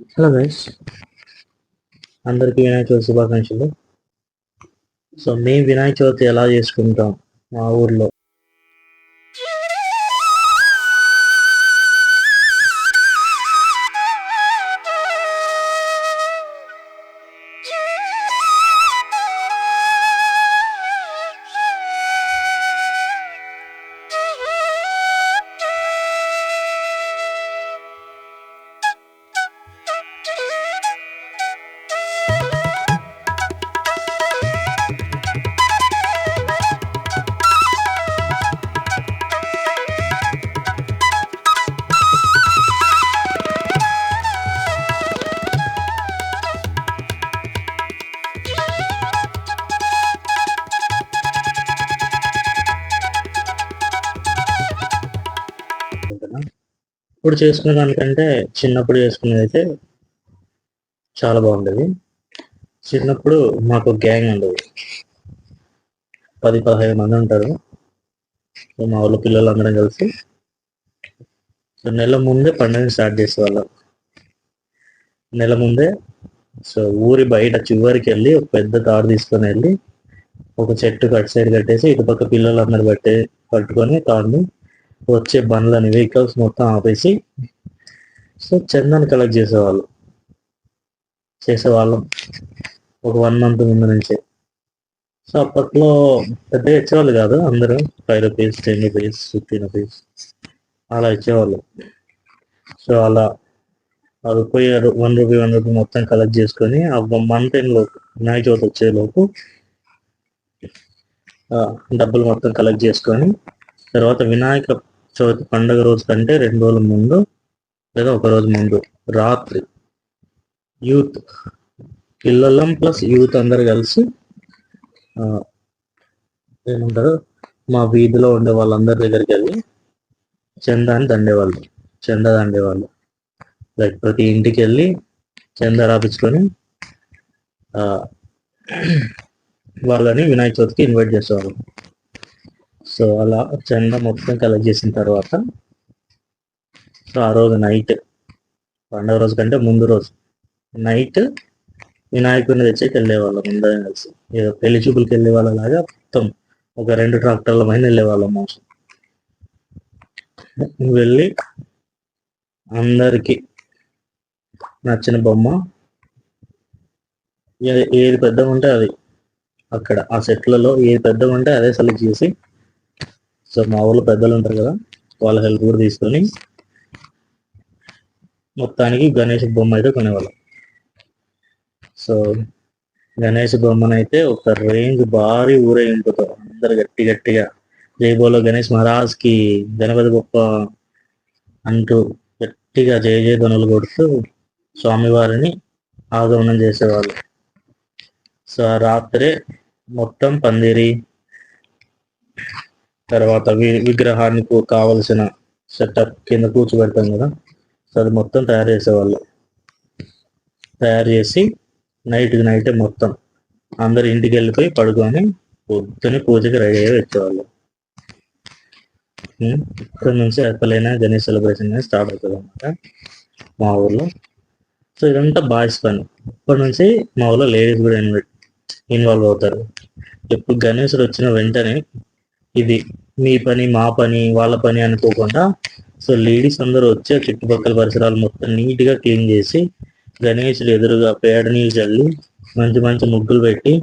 Hello guys, అందరికీ వినాయక చవితి శుభాకాంక్షలు. So మేము వినాయక చవితి ఎలా చేసుకుంటాం మా ఊర్లో? ఇప్పుడు చేసుకునే దానికంటే చిన్నప్పుడు చేసుకునేది అయితే చాలా బాగుండేది. చిన్నప్పుడు మాకు గ్యాంగ్ ఉండేది, 10-15 మంది ఉంటారు. సో మా ఊళ్ళో పిల్లలందరం కలిసి సో నెల ముందే పండుగని స్టార్ట్ చేసేవాళ్ళం. నెల ముందే సో ఊరి బయట చివరికి వెళ్ళి ఒక పెద్ద తాడు తీసుకొని వెళ్ళి ఒక చెట్టు కట్ సైడ్ కట్టేసి ఇటుపక్క పిల్లలందరూ పట్టుకొని తాడుని వచ్చే బండ్లని వెహికల్స్ మొత్తం ఆపేసి సో చందాన్ని కలెక్ట్ చేసేవాళ్ళం ఒక 1 month ముందు నుంచే. సో అప్పట్లో పెద్దగా ఇచ్చేవాళ్ళు కాదు, అందరూ 5 రూపీస్, 10 రూపీస్, 15 రూపీస్ అలా ఇచ్చేవాళ్ళు. సో అలా అది పోయి 1 రూపీ 1 రూపీ మొత్తం కలెక్ట్ చేసుకొని ఆ మంత్ ఎండ్ లోపు, వినాయక చవితి వచ్చేలోపు డబ్బులు మొత్తం కలెక్ట్ చేసుకొని తర్వాత వినాయక చవితి పండుగ రోజు కంటే 2 రోజుల ముందు లేదా 1 రోజు ముందు రాత్రి యూత్ పిల్లలం ప్లస్ యూత్ అందరు కలిసి ఏమంటారు మా వీధిలో ఉండే వాళ్ళందరి దగ్గరికి వెళ్ళి చందా దండేవాళ్ళు. లైక్ ప్రతి ఇంటికి వెళ్ళి చందా రాపించుకొని వాళ్ళని వినాయక చవితికి ఇన్వైట్ చేసేవాళ్ళం. సో అలా చందా మొత్తం కలెక్ట్ చేసిన తర్వాత సో ఆ రోజు నైట్, పండుగ రోజు కంటే ముందు రోజు నైట్ వినాయకుడిని తెచ్చేకి వెళ్ళేవాళ్ళం అందరం కలిసి. ఏదో పెళ్లి చూపులకి వెళ్ళే వాళ్ళలాగా మొత్తం ఒక 2 ట్రాక్టర్ల పైన వెళ్ళేవాళ్ళం. మోసం వెళ్ళి అందరికి నచ్చిన బొమ్మ ఏది పెద్దగా ఉంటే అది, అక్కడ ఆ సెట్లలో ఏది పెద్దగా ఉంటే అదే సెలెక్ట్ చేసి, సో మా ఊళ్ళో పెద్దలు ఉంటారు కదా, వాళ్ళ హెల్ప్ కూడా తీసుకొని మొత్తానికి గణేష్ బొమ్మ అయితే కొనేవాళ్ళం. సో గణేష్ బొమ్మనైతే ఒక రేంజ్ భారీ ఊరేగింపుతో అందరు గట్టిగా జై బోలో గణేష్ మహారాజ్కి, గణపతి గొప్ప అంటూ గట్టిగా జయ జయ ధ్వనులు కొడుతూ స్వామివారిని ఆగమనం చేసేవాళ్ళు. సో ఆ రాత్రే మొత్తం పందిరి, తర్వాత విగ్రహానికి కావలసిన సెటప్ కింద కూర్చోబెడతాం కదా, సో అది మొత్తం తయారు చేసి నైటే మొత్తం అందరు ఇంటికి వెళ్ళిపోయి పడుకొని పొద్దున పూజకి రెడీ అయ్యి వచ్చేవాళ్ళు. ఇక్కడ నుంచి అసలైన గణేష్ సెలబ్రేషన్ స్టార్ట్ అవుతుంది అనమాట మా ఊర్లో. సో ఇదంతా బాయ్స్ పని. ఇప్పటి నుంచి మా ఊర్లో లేడీస్ కూడా ఇన్వాల్వ్ అవుతారు. ఎప్పుడు గణేశుడు వచ్చిన వెంటనే ఇది మీ పని, మా పని, వాళ్ళ పని అనుకోకుండా సో లేడీస్ అందరూ వచ్చి చుట్టుపక్కల పరిసరాలు మొత్తం నీట్గా క్లీన్ చేసి గణేశుడు ఎదురుగా పేడ నీళ్ళు చల్లి మంచి ముగ్గులు పెట్టి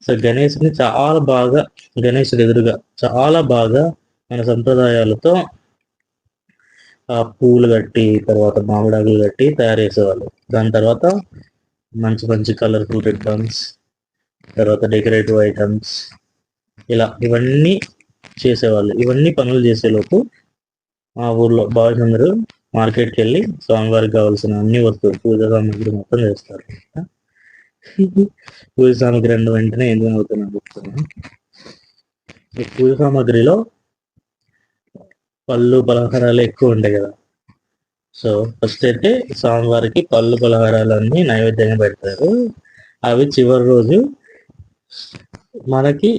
సో గణేశుడు ఎదురుగా చాలా బాగా మన సంప్రదాయాలతో ఆ పూలు కట్టి, తర్వాత మామిడాకులు కట్టి తయారు చేసేవాళ్ళు. దాని తర్వాత మంచి కలర్ఫుల్ రిబ్బన్స్, తర్వాత డెకరేటివ్ ఐటమ్స్, ఇవన్నీ చేసేవాళ్ళు. ఇవన్నీ పనులు చేసేలోపు మా ఊర్లో బాయ్స్ అందరూ మార్కెట్కి వెళ్ళి స్వామివారికి కావాల్సిన అన్ని వస్తువులు, పూజ సామాగ్రి మొత్తం చేస్తారు. పూజ సామాగ్రి రెండు వెంటనే ఎందుకు అవుతున్నాను చెప్తున్నాను. ఈ పూజ సామాగ్రిలో పళ్ళు పలహారాలు ఎక్కువ ఉంటాయి కదా. సో ఫస్ట్ అయితే స్వామివారికి పళ్ళు పలహారాలన్నీ నైవేద్యంగా పెడతారు. అవి చివరి రోజు మనకి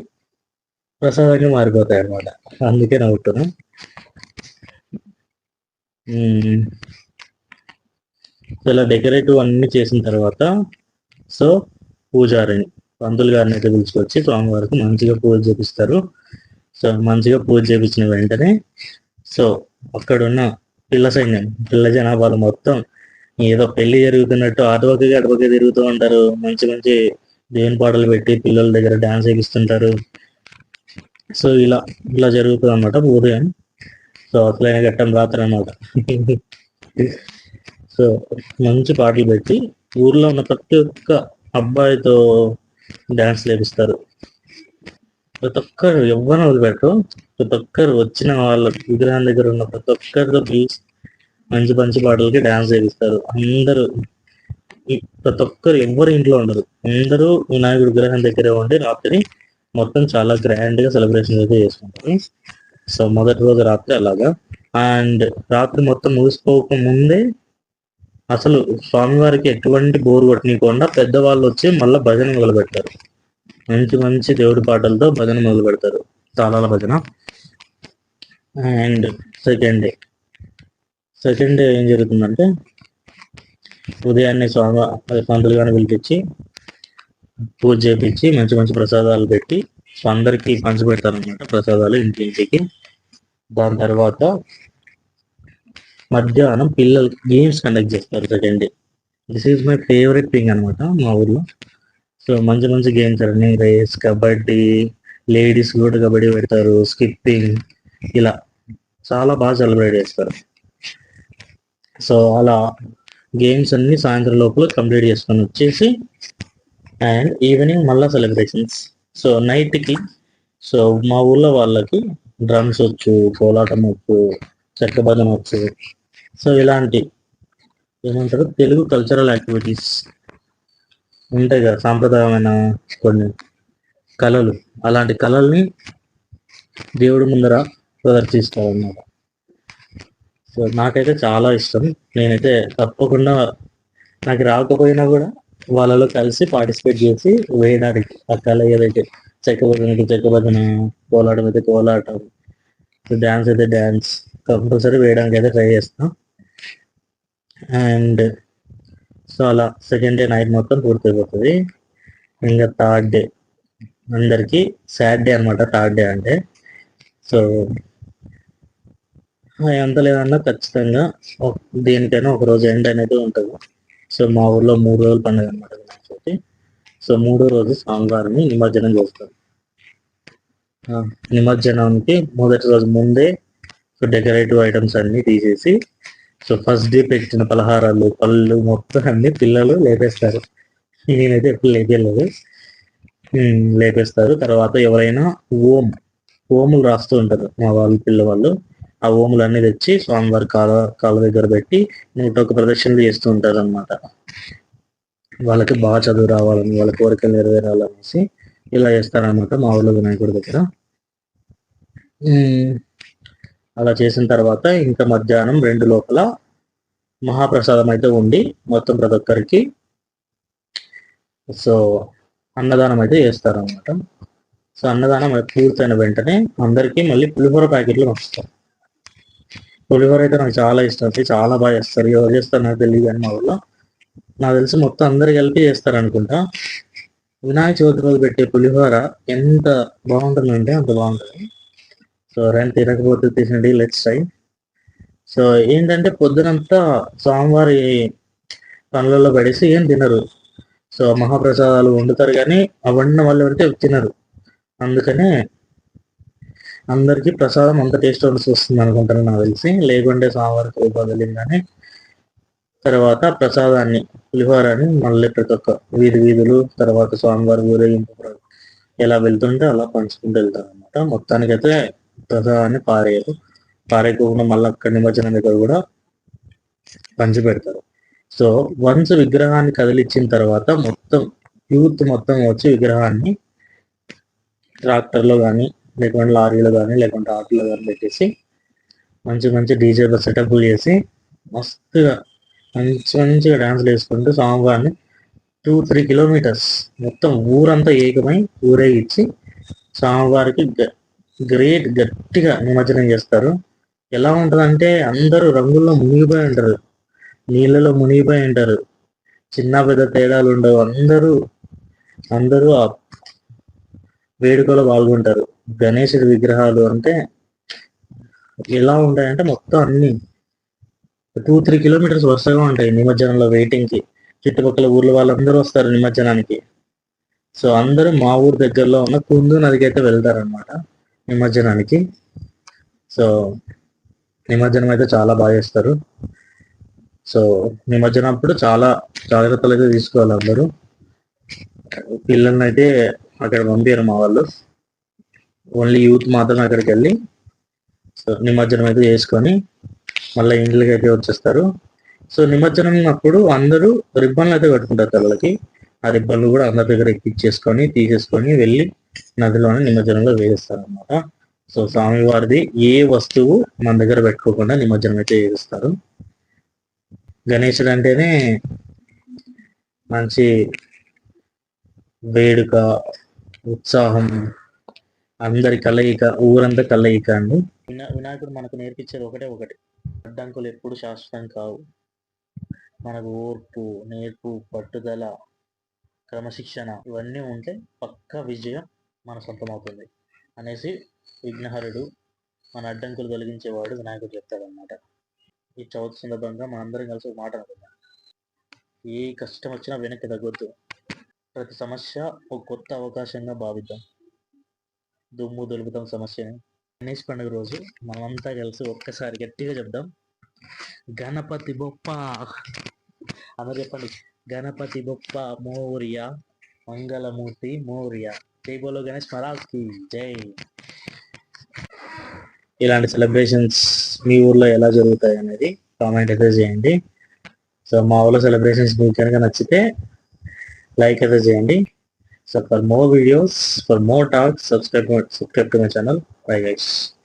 ప్రసాదంగా మారిపోతాయి అన్నమాట. అందుకే నవ్వుతున్నాం. ఇలా డెకరేటివ్ అన్ని చేసిన తర్వాత సో పూజారిని పంతులు గారిని అయితే పిలుచుకొచ్చి స్వామివారికి మంచిగా పూజ చేపిస్తారు. సో మంచిగా పూజ చేపించిన వెంటనే సో అక్కడున్న పిల్ల సైన్యం, పిల్ల జనాభాలు మొత్తం ఏదో పెళ్లి జరుగుతున్నట్టు అటుపక్కకి తిరుగుతూ ఉంటారు. మంచి మంచి దేవుని పాటలు పెట్టి పిల్లల దగ్గర డాన్స్ వేపిస్తుంటారు. సో ఇలా ఇలా జరుగుతుంది అనమాట ఉదయం. సో అసలైన ఘట్టం రాత్రి అనమాట. సో మంచి పాటలు పెట్టి ఊర్లో ఉన్న ప్రతి ఒక్క అబ్బాయితో డాన్స్ లేపిస్తారు. ప్రతి ఒక్కరు ఎవరిని వదిలిపెట్టరు. ప్రతి ఒక్కరు వచ్చిన వాళ్ళ విగ్రహం దగ్గర ఉన్న ప్రతి ఒక్కరితో పిలిచి మంచి మంచి పాటలకి డాన్స్ చేపిస్తారు. అందరూ ప్రతి ఒక్కరు ఎవరు ఇంట్లో ఉండరు, అందరూ వినాయకుడి విగ్రహం దగ్గరే ఉండి రాత్రి మొత్తం చాలా గ్రాండ్ గా సెలబ్రేషన్ అయితే చేసుకుంటారు. సో మొదటి రోజు రాత్రి అలాగా. అండ్ రాత్రి మొత్తం ముగిసిపోక ముందే అసలు స్వామివారికి ఎటువంటి బోర్ కొట్టనీయకుండా పెద్దవాళ్ళు వచ్చి మళ్ళీ భజన మొదలు పెడతారు. మంచి మంచి దేవుడి పాటలతో భజన మొదలు పెడతారు, తాళాల భజన. అండ్ సెకండ్ డే ఏం జరుగుతుందంటే ఉదయాన్నే పంతులు గారిని పిలిపించి పూజ చేపించి మంచి మంచి ప్రసాదాలు పెట్టి అందరికి పంచి పెడతారనమాట ప్రసాదాలు ఇంటింటికి. దాని తర్వాత మధ్యాహ్నం పిల్లలు గేమ్స్ కండక్ట్ చేస్తారు. Second day this is my favourite thing అనమాట మా ఊర్లో. సో మంచి మంచి games, running race, kabaddi, ladies కూడా కబడ్డీ పెడతారు, స్కిప్పింగ్, ఇలా చాలా బాగా సెలబ్రేట్ చేస్తారు. సో అలా గేమ్స్ అన్ని సాయంత్రం లోపల కంప్లీట్ చేసుకొని వచ్చేసి అండ్ ఈవినింగ్ మళ్ళీ సెలబ్రేషన్స్. సో నైట్కి సో మా ఊళ్ళో వాళ్ళకి డ్రమ్స్ వచ్చు, కోలాటం వచ్చు, చెక్క భజన వచ్చు. సో ఇలాంటి ఏమంటారు తెలుగు కల్చరల్ యాక్టివిటీస్ ఉంటాయి కదా, సాంప్రదాయమైన కొన్ని కళలు, అలాంటి కళల్ని దేవుడి ముందర ప్రదర్శిస్తారు అన్నమాట. సో నాకైతే చాలా ఇష్టం. నేనైతే తప్పకుండా నాకు రాకపోయినా కూడా వాళ్ళలో కలిసి పార్టిసిపేట్ చేసి వేయడానికి ఆ కళ ఏదైతే చెక్క భజన, కోలాటం అయితే కోలాటం, డ్యాన్స్ అయితే డ్యాన్స్ కంపల్సరీ వేయడానికి అయితే ట్రై చేస్తాం. అండ్ సో అలా సెకండ్ డే నైట్ మొత్తం పూర్తయిపోతుంది. ఇంకా థర్డ్ డే అందరికీ సాడ్ డే అనమాట. థర్డ్ డే అంటే సో ఎంత లేదన్నా ఖచ్చితంగా దేనికైనా ఒక రోజు ఎండ్ అనేది ఉంటుంది. సో మా ఊర్లో 3 రోజులు పండుగ అనమాట వినాయక చవితి. సో 3వ రోజు స్వామివారిని నిమజ్జనం చేస్తారు. నిమజ్జనానికి మొదటి రోజు ముందే సో డెకరేటివ్ ఐటమ్స్ అన్ని తీసేసి సో ఫస్ట్ డే పెట్టిన పలహారాలు, పళ్ళు మొత్తం అన్ని పిల్లలు లేపేస్తారు. నేనైతే ఎప్పుడు లేపేయలేదు. లేపేస్తారు. తర్వాత ఎవరైనా ఓములు రాస్తూ ఉంటారు మా వాళ్ళు, పిల్లవాళ్ళు. ఆ ఓములన్నీ తెచ్చి స్వామివారి కాళ్ళ దగ్గర పెట్టి 101 ప్రదక్షిణలు చేస్తూ ఉంటారు అనమాట. వాళ్ళకి బాగా చదువు రావాలని, వాళ్ళ కోరికలు నెరవేరాలనేసి ఇలా చేస్తారనమాట మా ఊళ్ళో వినాయకుడి దగ్గర. అలా చేసిన తర్వాత ఇంకా మధ్యాహ్నం 2 లోపల మహాప్రసాదం అయితే ఉండి మొత్తం ప్రతి ఒక్కరికి సో అన్నదానం అయితే చేస్తారనమాట. సో అన్నదానం పూర్తయిన వెంటనే అందరికీ మళ్ళీ పులిహోర ప్యాకెట్లు వస్తారు. పులిహోర అయితే నాకు చాలా ఇష్టం, చాలా బాగా చేస్తారు. ఎవరు చేస్తారు నాకు తెలియదు, కానీ మా ఊళ్ళో నాకు తెలిసి మొత్తం అందరు కలిపి చేస్తారు అనుకుంటా. వినాయక చవితి రోజు పెట్టే పులిహోర ఎంత బాగుంటుందంటే అంత బాగుంటుంది. సో రెండు తినకపోతే తినండి, లెట్స్ ట్రై. సో ఏంటంటే పొద్దునంతా స్వామివారి పనులలో పడేసి ఏం తినరు. సో మహాప్రసాదాలు వండుతారు కానీ ఆ వండిన వాళ్ళు అంటే తినరు. అందుకనే అందరికీ ప్రసాదం అంత టేస్ట్ వస్తుంది అనుకుంటాను నాకు తెలిసి. లేకుంటే స్వామివారికి రూపాయలు కానీ తర్వాత ప్రసాదాన్ని, పులిహోరాన్ని మళ్ళీ ప్రతి ఒక్క వీధులు తర్వాత స్వామివారి ఊరేగింపు ఎలా వెళ్తుంటే అలా పంచుకుంటూ వెళ్తారు అనమాట. మొత్తానికైతే ప్రసాదాన్ని పారేయకుండా మళ్ళీ అక్కడ నిమజ్జనం దగ్గర కూడా పంచి పెడతారు. సో వన్స్ విగ్రహాన్ని కదిలిచ్చిన తర్వాత మొత్తం యూత్ మొత్తం వచ్చి విగ్రహాన్ని ట్రాక్టర్లో కానీ లేకుంటే లారీలో కానీ లేకుంటే ఆటోలో కానీ పెట్టేసి మంచి డీజే సెటప్లు చేసి మస్తుగా మంచిగా డాన్స్లు వేసుకుంటూ స్వామివారిని 2-3 కిలోమీటర్స్ మొత్తం ఊరంతా ఏకమై ఊరేగించి స్వామివారికి గట్టిగా నిమజ్జనం చేస్తారు. ఎలా ఉంటుందంటే అందరూ రంగుల్లో మునిగిపోయి ఉంటారు. నీళ్ళలో మునిగిపోయి ఉంటారు. చిన్న పెద్ద తేడాలు ఉండవు. అందరూ అందరూ ఆ వేడుకలో పాల్గొంటారు. గణేశుడి విగ్రహాలు అంటే ఎలా ఉంటాయంటే మొత్తం అన్ని 2-3 కిలోమీటర్స్ వరుసగా ఉంటాయి నిమజ్జనంలో వెయిటింగ్ కి. చుట్టుపక్కల ఊర్ల వాళ్ళందరూ వస్తారు నిమజ్జనానికి. సో అందరూ మా ఊరు దగ్గరలో ఉన్న కుందు నదికి అయితే వెళ్తారనమాట నిమజ్జనానికి. సో నిమజ్జనం అయితే చాలా బాగా చేస్తారు. సో నిమజ్జనం అప్పుడు చాలా జాగ్రత్తలు అయితే తీసుకోవాలి అందరూ. పిల్లల్ని అయితే అక్కడ పంపారు మా వాళ్ళు. ఓన్లీ యూత్ మాత్రం అక్కడికి వెళ్ళి సో నిమజ్జనం అయితే చేసుకొని మళ్ళీ ఇంట్లోకి అయితే వచ్చేస్తారు. సో నిమజ్జనం అప్పుడు అందరూ రిబ్బన్లు అయితే కట్టుకుంటారు తలకి. ఆ రిబ్బన్లు కూడా అందరి దగ్గర ఎక్కించేసుకొని తీసేసుకొని వెళ్ళి నదిలోనే నిమజ్జనంలో వేస్తారు అనమాట. సో స్వామివారిది ఏ వస్తువు మన దగ్గర పెట్టుకోకుండా నిమజ్జనం అయితే చేస్తారు. గణేశుడు అంటేనే మంచి వేడుక, ఉత్సాహం, అందరి కలయిక, ఊరంతా కలయిక అండి. వినాయకుడు మనకు నేర్పించేది ఒకటి, అడ్డంకులు ఎప్పుడు శాశ్వతం కావు. మనకు ఓర్పు, నేర్పు, పట్టుదల, క్రమశిక్షణ ఇవన్నీ ఉంటే పక్కా విజయం మన సొంతమవుతుంది అనేసి విఘ్నహరుడు, మన అడ్డంకులు తొలగించేవాడు వినాయకుడు చెప్తాడనమాట. ఈ చవితి సందర్భంగా మనందరం కలిసి ఒక మాట అనుకుందాం. ఏ కష్టం వచ్చినా వెనక్కి తగ్గొద్దు. ప్రతి సమస్య ఒక కొత్త అవకాశంగా భావిద్దాం. దుమ్ము దులుపుతాం సమస్యని. గణేష్ పండుగ రోజు మనమంతా కలిసి ఒక్కసారి గట్టిగా చెప్దాం, గణపతి బొప్ప. అందరూ చెప్పండి, గణపతి బొప్ప మోరియా, మంగళమూర్తి మోరియా, జై బోలో గణేష్ మహారాజ్ కి జై. ఇలాంటి సెలబ్రేషన్స్ మీ ఊర్లో ఎలా జరుగుతాయి అనేది కామెంట్ అయితే చేయండి. సో మా ఊర్లో సెలబ్రేషన్స్ మీకు కనుక నచ్చితే లైక్ అయితే చేయండి. So for more videos, for more talks, subscribe to my channel. Bye guys.